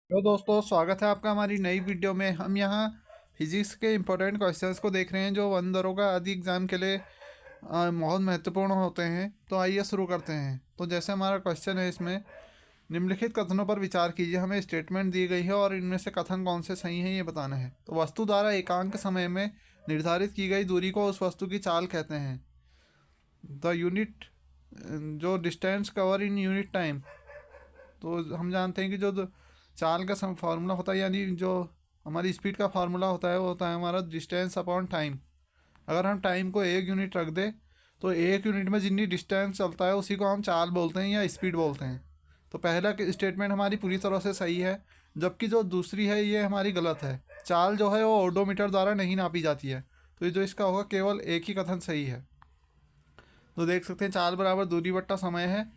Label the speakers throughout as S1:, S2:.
S1: तो दोस्तों, स्वागत है आपका हमारी नई वीडियो में। हम यहाँ फिजिक्स के इम्पोर्टेंट क्वेश्चंस को देख रहे हैं जो वन दरोगा आदि एग्जाम के लिए बहुत महत्वपूर्ण होते हैं। तो आइए शुरू करते हैं। तो जैसे हमारा क्वेश्चन है, इसमें निम्नलिखित कथनों पर विचार कीजिए। हमें स्टेटमेंट दी गई है और इनमें से कथन कौन से सही हैं ये बताना है। तो वस्तु द्वारा एकांक समय में निर्धारित की गई दूरी को उस वस्तु की चाल कहते हैं। द यूनिट जो distance cover in unit time. तो हम जानते हैं कि जो चाल का फार्मूला होता है, यानी जो हमारी स्पीड का फार्मूला होता है, वो होता है हमारा डिस्टेंस अपॉन टाइम। अगर हम टाइम को 1 यूनिट रख दे तो 1 यूनिट में जितनी डिस्टेंस चलता है उसी को हम चाल बोलते हैं या स्पीड बोलते हैं। तो पहला स्टेटमेंट हमारी पूरी तरह से सही है, जबकि जो दूसरी है ये हमारी गलत है। चाल जो है वो ओडोमीटर द्वारा नहीं नापी जाती है। तो ये जो इसका होगा केवल एक ही कथन सही है। तो देख सकते हैं चाल बराबर दूरी बट्टा समय है,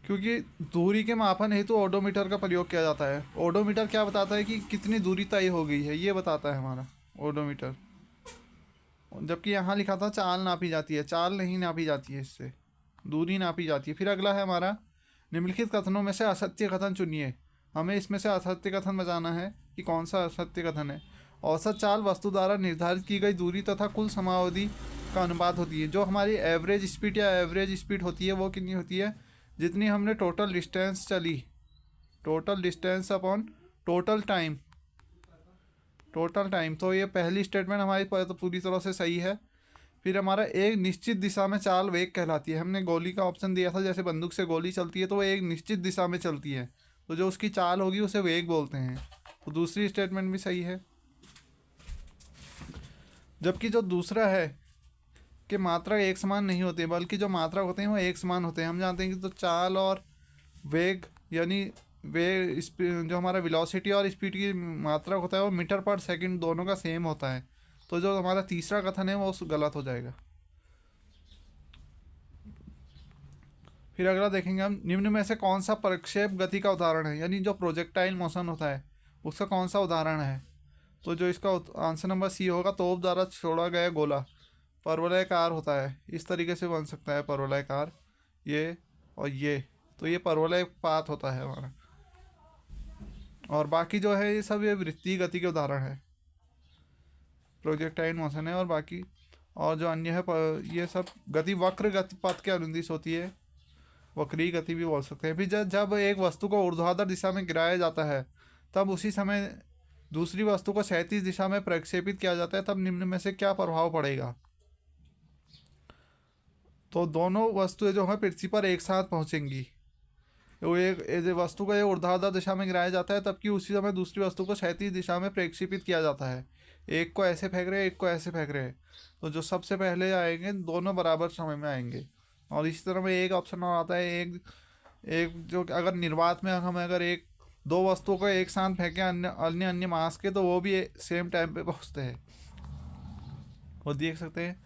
S1: क्योंकि दूरी के मापन हेतु तो ओडोमीटर का प्रयोग किया जाता है। ओडोमीटर क्या बताता है कि कितनी दूरी तय हो गई है, ये बताता है हमारा ओडोमीटर। जबकि यहाँ लिखा था चाल नापी जाती है, चाल नहीं नापी जाती है, इससे दूरी नापी जाती है। फिर अगला है हमारा, निम्नलिखित कथनों में से असत्य कथन चुनिए। हमें इसमें से असत्य कथन बताना है कि कौन सा असत्य कथन है। औसत चाल वस्तु द्वारा निर्धारित की गई दूरी तथा कुल समाअवधि का अनुपात होती है। जो हमारी एवरेज स्पीड या एवरेज स्पीड होती है वो कितनी होती है, जितनी हमने टोटल डिस्टेंस चली, total distance upon total time, total time. तो ये पहली स्टेटमेंट हमारी तो पूरी तरह से सही है। फिर हमारा एक निश्चित दिशा में चाल वेग कहलाती है। हमने गोली का ऑप्शन दिया था, जैसे बंदूक से गोली चलती है तो वो एक निश्चित दिशा में चलती है, तो जो उसकी चाल होगी उसे वेग बोलते हैं। तो दूसरी स्टेटमेंट भी सही है। जबकि जो दूसरा है कि मात्रा एक समान नहीं होती, बल्कि जो मात्रा होते हैं वो एक समान होते हैं। हम जानते हैं कि तो चाल और वेग, यानी वेग जो हमारा वेलोसिटी और स्पीड की मात्रा होता है वो मीटर पर सेकंड दोनों का सेम होता है। तो जो हमारा तीसरा कथन है वो गलत हो जाएगा। फिर अगला देखेंगे हम, निम्न में से कौन सा प्रक्षेप गति का उदाहरण है, यानी जो प्रोजेक्टाइल मोशन होता है उसका कौन सा उदाहरण है। तो जो इसका आंसर नंबर सी होगा, तोप द्वारा छोड़ा गया गोला परवलयकार होता है। इस तरीके से बन सकता है परवलयकार, ये और ये। तो ये परवलय पात होता है हमारा। और बाकी जो है ये सब ये वृत्तीय गति के उदाहरण है, प्रोजेक्टाइल मोशन है। और बाकी और जो अन्य है ये सब गति वक्र गति पथ के अनुदिश होती है, वक्रीय गति भी बोल सकते हैं। फिर जब एक वस्तु को ऊर्ध्वाधर दिशा में गिराया जाता है तब उसी समय दूसरी वस्तु को क्षैतिज दिशा में प्रक्षेपित किया जाता है, तब निम्न में से क्या प्रभाव पड़ेगा। तो दोनों वस्तुएं जो है पृथ्वी पर एक साथ पहुंचेंगी। वो एक वस्तु को ये ऊर्ध्वाधर दिशा में गिराया जाता है, तबकि उसी समय दूसरी वस्तु को क्षैतिज दिशा में प्रक्षेपित किया जाता है। एक को ऐसे फेंक रहे हैं, एक को ऐसे फेंक रहे हैं, तो जो सबसे पहले आएंगे दोनों बराबर समय में आएंगे। और इसी तरह में एक ऑप्शन और आता है, एक एक जो अगर निर्वात में हम अगर एक दो वस्तुओं को एक साथ फेंके अन्य अन्य अन्य मास के, तो वो भी सेम टाइम पे पहुँचते हैं। वो देख सकते हैं,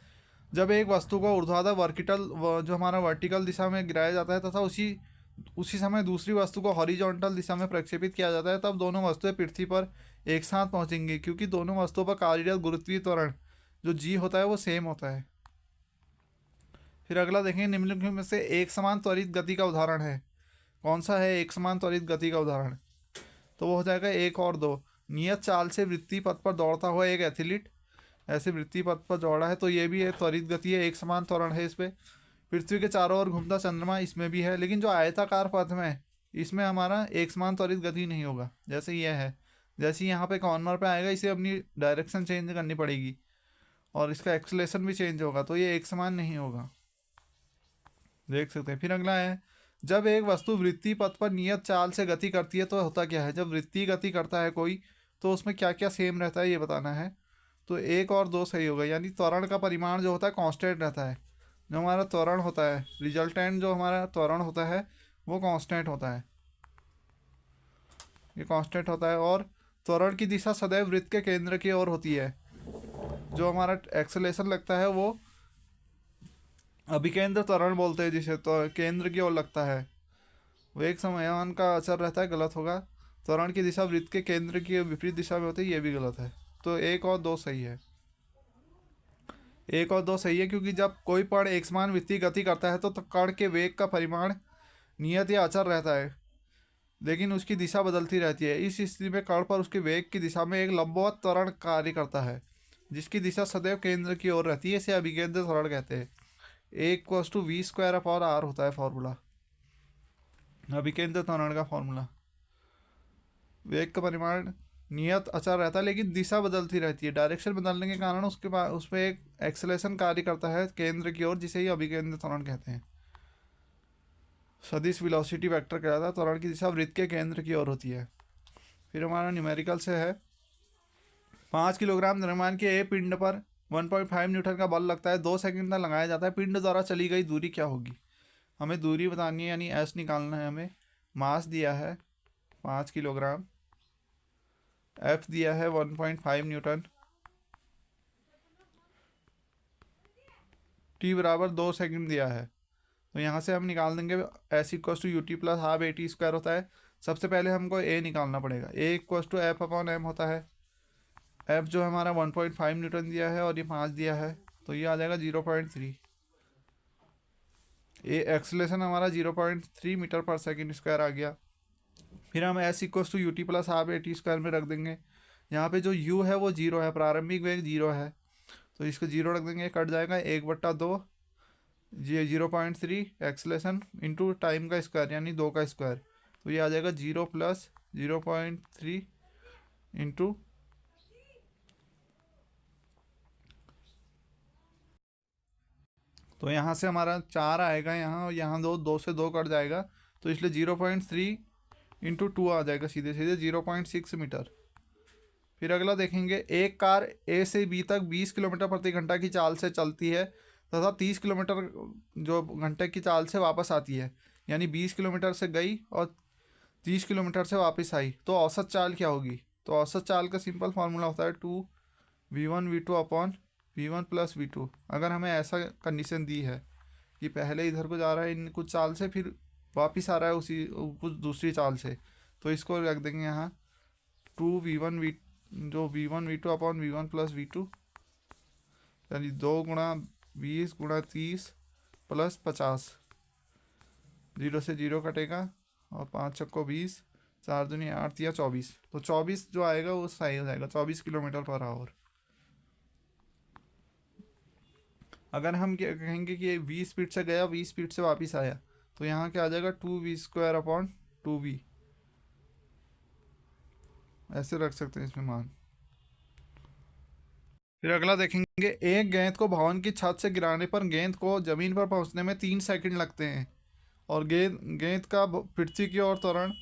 S1: जब एक वस्तु को ऊर्ध्वाधर वर्टिकल जो हमारा वर्टिकल दिशा में गिराया जाता है तथा उसी उसी समय दूसरी वस्तु को हॉरिजॉन्टल दिशा में प्रक्षेपित किया जाता है, तब दोनों वस्तुएं पृथ्वी पर एक साथ पहुंचेंगी, क्योंकि दोनों वस्तुओं पर कार्यरत गुरुत्वीय त्वरण जो जी होता है वो सेम होता है। फिर अगला देखेंगे, निम्नलिखित में से एक समान त्वरित गति का उदाहरण है। कौन सा है एक समान त्वरित गति का उदाहरण। तो वो हो जाएगा 1 और 2। नियत चाल से वृत्तीय पथ पर दौड़ता हुआ एक एथलीट ऐसे वृत्तीय पथ पर दौड़ा है, तो ये भी है त्वरित गति है, एक समान त्वरण है इस पर। पृथ्वी के चारों ओर घूमता चंद्रमा इसमें भी है, लेकिन जो आयताकार पथ में इसमें हमारा एक समान त्वरित गति नहीं होगा। जैसे यह है, जैसे यहाँ पे कॉर्नर पे आएगा इसे अपनी डायरेक्शन चेंज करनी पड़ेगी और इसका एक्सलेशन भी चेंज होगा, तो ये एक समान नहीं होगा। देख सकते हैं। फिर अगला है, जब एक वस्तु वृत्तीय पथ पर नियत चाल से गति करती है तो होता क्या है। जब वृत्तीय गति करता है कोई, तो उसमें क्या क्या सेम रहता है ये बताना है। तो 1 और 2 सही होगा, यानी त्वरण का परिमाण जो होता है कांस्टेंट रहता है। जो हमारा त्वरण होता है, रिजल्टेंट जो हमारा त्वरण होता है वो कांस्टेंट होता है, ये कांस्टेंट होता है। और त्वरण की दिशा सदैव वृत्त के केंद्र की ओर होती है। जो हमारा एक्सेलेशन लगता है वो अभिकेंद्र त्वरण बोलते हैं जिसे, तो केंद्र की ओर लगता है। वो एक समयान का असर रहता है, गलत होगा। त्वरण की दिशा वृत्त के केंद्र की विपरीत दिशा में होती है, ये भी गलत है। तो 1 और 2 सही है। 1 और 2 सही है, क्योंकि जब कोई कण एक समान वृत्तीय गति करता है तो कण के वेग का परिमाण नियत या अचर रहता है। लेकिन उसकी दिशा बदलती रहती है। इस स्थिति में कण पर उसके वेग की दिशा में एक लंबवत त्वरण कार्य करता है, जिसकी दिशा सदैव केंद्र की ओर रहती है। इसे अभिकेंद्र त्वरण कहते हैं। A equals to V square upon R होता है फॉर्मूला, अभिकेंद्र त्वरण का फॉर्मूला। वेग का परिमाण नियत अचर रहता है, लेकिन दिशा बदलती रहती है। डायरेक्शन बदलने के कारण उसके बाद उस पर एक एक्सेलेरेशन कार्य करता है केंद्र की ओर, जिसे ही अभिकेंद्र त्वरण कहते हैं। सदिश वेलोसिटी वेक्टर कहलाता है। त्वरण की दिशा वृत्त के केंद्र की ओर होती है। फिर हमारा न्यूमेरिकल से है 5 किलोग्राम द्रव्यमान के ए पिंड पर 1.5 न्यूटन का बल लगता है, 2 सेकंड तक लगाया जाता है। पिंड द्वारा चली गई दूरी क्या होगी? हमें दूरी बतानी है, यानी एस निकालना है हमें। मास दिया है 5 किलोग्राम, एफ दिया है 1.5 न्यूटन, टी बराबर 2 सेकंड दिया है। तो यहाँ से हम निकाल देंगे S equals to U T plus half A T square होता है। सबसे पहले हमको ए निकालना पड़ेगा। A equals to F upon M होता है। एफ जो हमारा 1.5 न्यूटन दिया है और ये 5 दिया है, तो ये आ जाएगा 0.3। ए एक्सलेशन हमारा 0.3 मीटर पर सेकेंड स्क्वायर आ गया। फिर हम S equals to U T plus half A T square में रख देंगे। यहाँ पे जो यू है वो 0 है, प्रारंभिक वेग 0 है, तो इसको 0 रख देंगे, कट जाएगा 1/2। ये 0.3 एक्सलेशन इंटू टाइम का स्क्वायर यानी 2 का स्क्वायर, तो ये आ जाएगा 0 प्लस 0.3 इंटू तो यहाँ से हमारा 4 आएगा यहाँ, और यहाँ 2 से 2 कट जाएगा, तो इसलिए 0.3 इंटू 2 आ जाएगा, सीधे सीधे 0.6 मीटर। फिर अगला देखेंगे, एक कार ए से बी तक 20 किलोमीटर प्रति घंटा की चाल से चलती है तथा 30 किलोमीटर जो घंटे की चाल से वापस आती है, यानी 20 किलोमीटर से गई और 30 किलोमीटर से वापस आई, तो औसत चाल क्या होगी? तो औसत चाल का सिंपल फार्मूला होता है 2v1v2 upon v1 plus v2। अगर हमें ऐसा कंडीशन दी है कि पहले इधर को जा रहा है इन कुछ चाल से, फिर वापस आ रहा है उसी कुछ दूसरी चाल से, तो इसको रख देंगे यहाँ 2v1v जो v1v2 upon v1 plus v2, यानी 2 × 20 × 30 प्लस 50। 0 से 0 कटेगा और 5 चक्को 20, 4 दूनी 8 या 24, तो 24 जो आएगा वो सही हो जाएगा, 24 किलोमीटर पर आवर। अगर हम क्या कहेंगे कि 20 स्पीड से गया 20 स्पीड से वापस आया, तो यहाँ क्या आ जाएगा 2v स्क्वायर अपॉन 2v, ऐसे रख सकते हैं इसमें मान। फिर अगला देखेंगे, एक गेंद को भवन की छत से गिराने पर गेंद को जमीन पर पहुंचने में 3 सेकंड लगते हैं, और गेंद का पृथ्वी की ओर त्वरण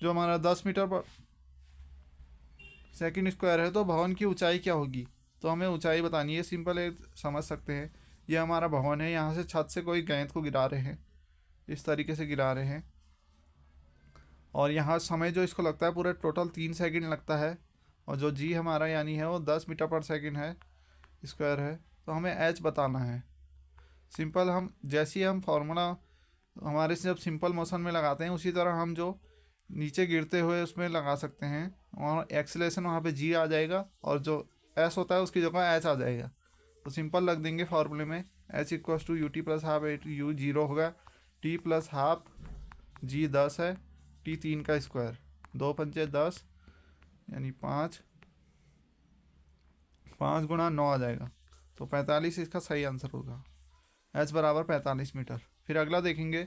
S1: जो हमारा 10 मीटर पर सेकंड स्क्वायर है, तो भवन की ऊंचाई क्या होगी? तो हमें ऊंचाई बतानी है। सिंपल है, समझ सकते हैं। ये हमारा भवन है, यहाँ से छत से कोई गेंद को गिरा रहे हैं, इस तरीके से गिरा रहे हैं, और यहाँ समय जो इसको लगता है पूरे टोटल 3 सेकंड लगता है, और जो जी हमारा यानी है वो 10 मीटर पर सेकंड है स्क्वायर है, तो हमें एच बताना है। सिंपल, हम जैसे ही हम फार्मूला हमारे से जब सिंपल मोशन में लगाते हैं, उसी तरह हम जो नीचे गिरते हुए उसमें लगा सकते हैं, और एक्सेलेरेशन वहाँ पे जी आ जाएगा, और जो एस होता है उसकी जगह एच आ जाएगा। तो सिंपल रख देंगे फार्मूले में, H equals to U T plus half A U 0 होगा, टी प्लस हाफ जी 10 है, टी 3 का स्क्वायर, 2 पंचे 10 यानी 5 × 9 आ जाएगा, तो 45 इसका सही आंसर होगा। एच बराबर 45 मीटर। फिर अगला देखेंगे,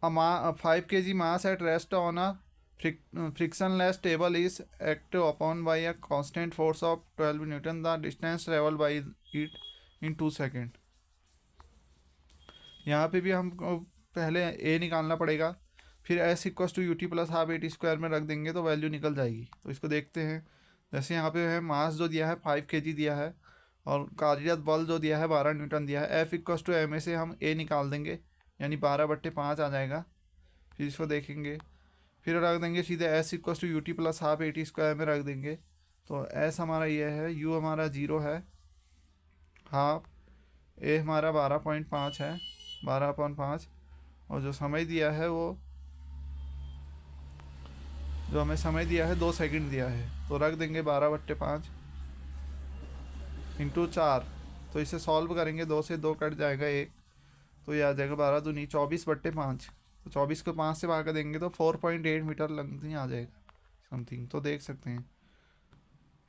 S1: 5 kg mass at rest on a frictionless table is acted upon by a constant force of 12 Newton. The distance traveled by it in 2 seconds. यहाँ पे भी हमको पहले ए निकालना पड़ेगा, फिर S equals to U T plus half A T square में रख देंगे तो वैल्यू निकल जाएगी। तो इसको देखते हैं। जैसे यहाँ पे है मास जो दिया है 5 kg दिया है, और कार्यरत बल जो दिया है 12 न्यूटन दिया है। F equals to M A से हम ए निकाल देंगे, यानी 12/5 आ जाएगा। फिर इसको देखेंगे, फिर रख देंगे सीधे S equals to U T plus half A T square में रख देंगे। तो एस हमारा ये है, यू हमारा 0 है, हाफ ए हमारा 12.5 है, 12/5, और जो समय दिया है वो जो हमें समय दिया है 2 सेकंड दिया है, तो रख देंगे 12/5 इंटू 4। तो इसे सॉल्व करेंगे, 2 से 2 कट जाएगा 1, तो ये आ जाएगा 12 दूनी 24/5। तो 24 को 5 से भाग कर देंगे तो 4.8 मीटर लंबी आ जाएगा समथिंग। तो देख सकते हैं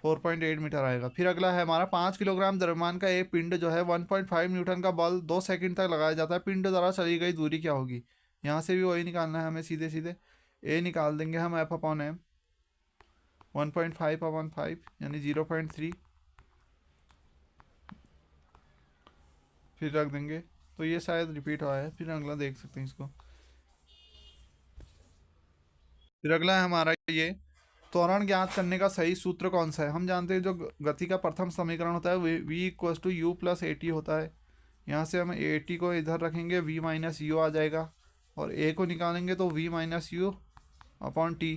S1: 4.8 मीटर आएगा। फिर अगला है हमारा 5 किलोग्राम द्रव्यमान का एक पिंड जो है 1.5 न्यूटन का बल 2 सेकंड तक लगाया जाता है, पिंड द्वारा चली गई दूरी क्या होगी। यहाँ से भी वही निकालना है हमें, सीधे सीधे ए निकाल देंगे हम, एफ अपॉन एम 1.5 अपॉन 5 यानी 0.3, फिर रख देंगे। तो ये शायद रिपीट हुआ है, फिर अगला देख सकते हैं इसको। फिर अगला है हमारा ये त्वरण ज्ञात करने का सही सूत्र कौन सा है। हम जानते हैं जो गति का प्रथम समीकरण होता है V equals to U plus A T होता है। यहाँ से हम ए टी को इधर रखेंगे, वी माइनस यू आ जाएगा, और ए को निकालेंगे तो V minus U upon T.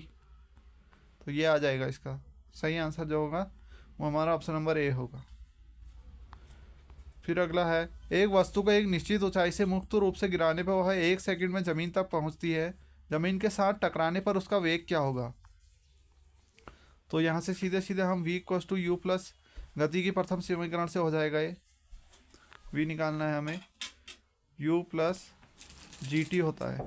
S1: तो ये आ जाएगा, इसका सही आंसर जो होगा वो हमारा ऑप्शन नंबर ए होगा। फिर अगला है एक वस्तु को एक निश्चित ऊंचाई से मुक्त रूप से गिराने पर वह 1 सेकंड में ज़मीन तक पहुंचती है, ज़मीन के साथ टकराने पर उसका वेग क्या होगा। तो यहाँ से सीधे सीधे हम v equals to U plus गति की प्रथम समीकरण से हो जाएगा, ये v निकालना है हमें, u प्लस जी टी होता है।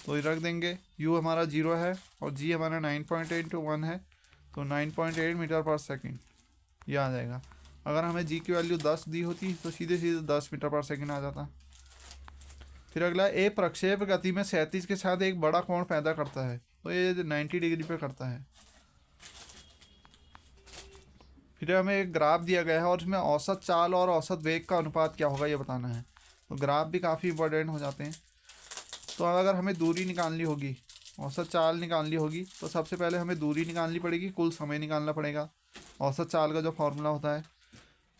S1: तो ये रख देंगे, u हमारा 0 है और g हमारा 9.8 to 1 है, तो 9.8 मीटर पर सेकंड ये आ जाएगा। अगर हमें g की वैल्यू 10 दी होती तो सीधे सीधे 10 मीटर पर सेकंड आ जाता। फिर अगला ए प्रक्षेप गति में 37 के साथ एक बड़ा कोण पैदा करता है, तो ये 90 डिग्री पे करता है। फिर हमें एक ग्राफ दिया गया है और इसमें औसत चाल और औसत वेग का अनुपात क्या होगा ये बताना है। तो ग्राफ भी काफ़ी इंपॉर्टेंट हो जाते हैं। तो अगर हमें दूरी निकालनी होगी, औसत चाल निकालनी होगी, तो सबसे पहले हमें दूरी निकालनी पड़ेगी, कुल समय निकालना पड़ेगा। औसत चाल का जो फॉर्मूला होता है,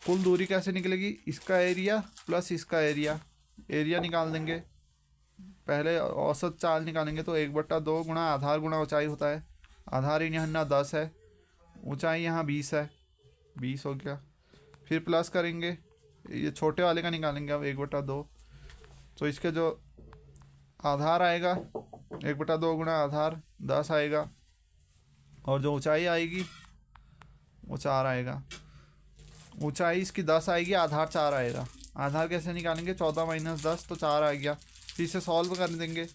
S1: कुल दूरी कैसे निकलेगी, इसका एरिया प्लस इसका एरिया, एरिया निकाल देंगे। पहले औसत चाल निकालेंगे तो 1/2 गुणा आधार गुणा ऊंचाई होता है। आधार यहाँ 10 है, ऊंचाई यहाँ 20 है, 20 हो गया। फिर प्लस करेंगे, ये छोटे वाले का निकालेंगे अब 1/2, तो इसके जो आधार आएगा 1/2 गुणा आधार 10 आएगा, और जो ऊंचाई आएगी वो 4 आएगा। ऊंचाई इसकी 10 आएगी, आधार 4 आएगा। आधार कैसे निकालेंगे, 14 माइनस 10 तो 4 आ गया। फिर इसे सॉल्व कर देंगे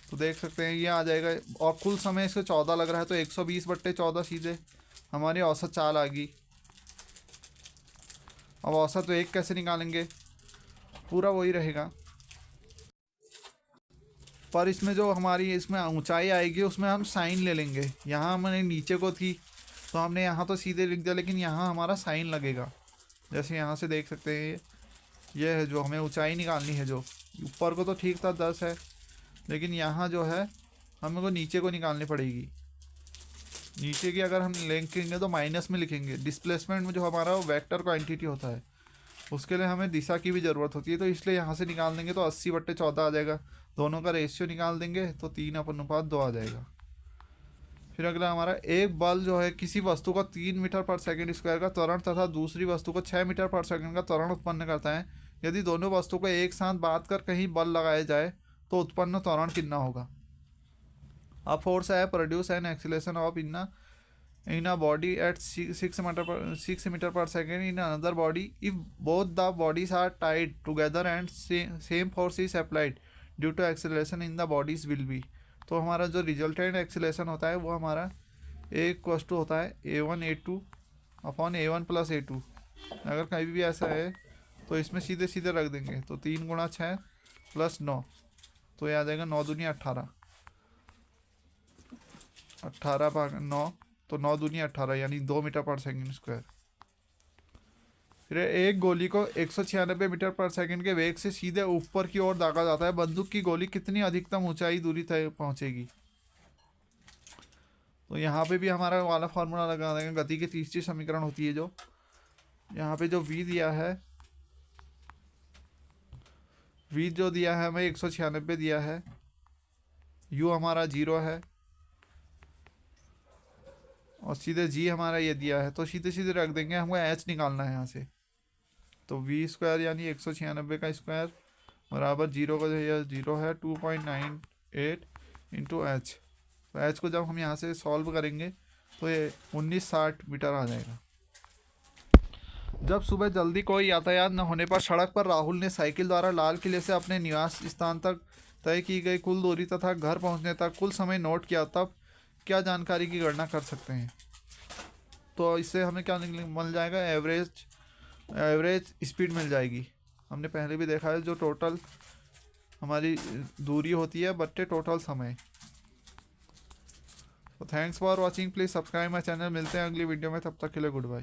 S1: तो देख सकते हैं ये आ जाएगा, और कुल समय इसको 14 लग रहा है तो 120/14 सीधे हमारी औसत चाल आ गई। अब औसत वेग कैसे निकालेंगे, पूरा वही रहेगा, पर इसमें जो हमारी इसमें ऊंचाई आएगी उसमें हम साइन ले लेंगे। यहाँ हमने नीचे को थी तो हमने यहाँ तो सीधे लिख दिया, लेकिन यहाँ हमारा साइन लगेगा। जैसे यहाँ से देख सकते हैं ये है जो हमें ऊंचाई निकालनी है, जो ऊपर को तो ठीक था 10 है, लेकिन यहाँ जो है हमको नीचे को निकालनी पड़ेगी। नीचे की अगर हम लिखेंगे तो माइनस में लिखेंगे। डिस्प्लेसमेंट में जो हमारा वेक्टर क्वांटिटी होता है उसके लिए हमें दिशा की भी ज़रूरत होती है, तो इसलिए यहाँ से निकाल देंगे तो 80/14 आ जाएगा। दोनों का रेशियो निकाल देंगे तो 3/2 आ जाएगा। फिर अगला हमारा एक बल जो है किसी वस्तु को 3 मीटर पर सेकंड स्क्वायर का त्वरण तथा दूसरी वस्तु को 6 मीटर पर सेकंड का त्वरण उत्पन्न करता है। यदि दोनों वस्तु को एक साथ बांध कर कहीं बल लगाया जाए तो उत्पन्न त्वरण कितना होगा। A force है produce an acceleration of in a body at 6 meter per second in another body if both the bodies are tied together and same force is applied due to acceleration in the bodies will be। तो हमारा जो resultant acceleration होता है वो हमारा A होता है A1 upon A1 plus A2। अगर कहीं भी ऐसा है तो इसमें सीधे सीधे रख देंगे, तो 3 गुणा 6 प्लस 9, तो ये आ जाएगा 9 दूनी 18, 18 भाग 9, तो 9 दूनी 18 यानी 2 मीटर पर सेकंड स्क्वायर। फिर एक गोली को 196 मीटर पर सेकंड के वेग से सीधे ऊपर की ओर दागा जाता है, बंदूक की गोली कितनी अधिकतम ऊंचाई दूरी तक पहुंचेगी। तो यहाँ पे भी हमारा वाला फार्मूला लगा देंगे, गति की तीसरी समीकरण होती है जो यहाँ पे जो v दिया है, v जो दिया है हमें 196 दिया है, u हमारा 0 है, और सीधे g हमारा ये दिया है, तो सीधे सीधे रख देंगे। हमको h निकालना है यहाँ से, तो v स्क्वायर यानी 196 का स्क्वायर बराबर 0 का जो 0 है 2.98 इंटू एच। तो एच को जब हम यहाँ से सॉल्व करेंगे तो ये 1960 मीटर आ जाएगा। जब सुबह जल्दी कोई यातायात न होने पर सड़क पर राहुल ने साइकिल द्वारा लाल किले से अपने निवास स्थान तक तय की गई कुल दूरी तथा घर पहुंचने तक कुल समय नोट किया, तब क्या जानकारी की गणना कर सकते हैं? तो इससे हमें क्या मिल जाएगा? एवरेज स्पीड मिल जाएगी। हमने पहले भी देखा है, जो टोटल हमारी दूरी होती है बट्टे टोटल समय। तो thanks for watching, please subscribe my channel. मिलते हैं अगली वीडियो में, तब तक के लिए गुड बाय।